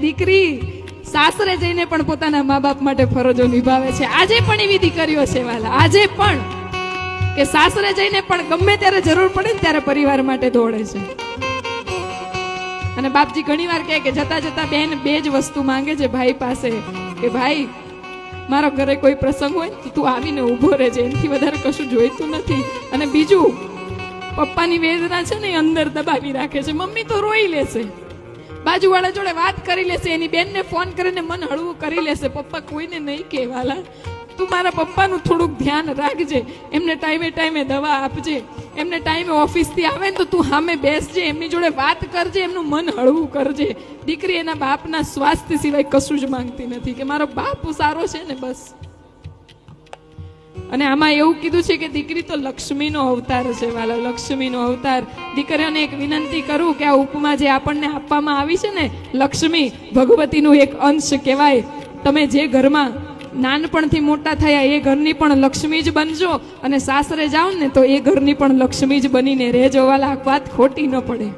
દીકરી સાસરે જઈને પણ પોતાના મા બાપ માટે ફરજો નિભાવે છે. આજે પણ એવી દીકરીઓ છે વાલા, આજે પણ કે સાસરે જઈને પણ ગમે ત્યારે જરૂર પડે ને ત્યારે પરિવાર માટે દોડે છે. અને બાપજી ઘણીવાર કહે કે જતા જતા બેન બે જ વસ્તુ માંગે છે ભાઈ પાસે કે ભાઈ મારો ઘરે કોઈ પ્રસંગ હોય તો તું આવીને ઊભો રહેજે, એનાથી વધારે કશું જોઈતું નથી. અને બીજું, પપ્પાની વેદના છે ને એ અંદર દબાવી રાખે છે. મમ્મી તો રોઈ લેશે, બાજુવાળા જોડે વાત કરી લેશે, એની બેનને ફોન કરીને મન હળવું કરી લેશે. પપ્પા કોઈને નહીં કહેવાલા, તું મારા પપ્પાનું થોડુંક ધ્યાન રાખજે, એમને ટાઈમે ટાઈમે દવા આપજે, એમને ટાઈમે ઓફિસથી આવે ને તો તું સામે બેસજે, એમની જોડે વાત કરજે, એમનું મન હળવું કરજે. દીકરી એના બાપના સ્વાસ્થ્ય સિવાય કશું જ માંગતી નથી કે મારો બાપ સારો છે ને બસ. અને આમાં એવું કીધું છે કે દીકરી તો લક્ષ્મીનો અવતાર છે વાલા, લક્ષ્મીનો અવતાર. દીકરીઓને એક વિનંતી કરું કે આ ઉપમા જે આપણને આપવામાં આવી છે ને, લક્ષ્મી ભગવતીનું એક અંશ કહેવાય. તમે જે ઘરમાં નાનપણથી મોટા થયા એ ઘરની પણ લક્ષ્મી જ બનજો, અને સાસરે જાઓ ને તો એ ઘરની પણ લક્ષ્મી જ બનીને રહેજો વાલા. વાત ખોટી ન પડે.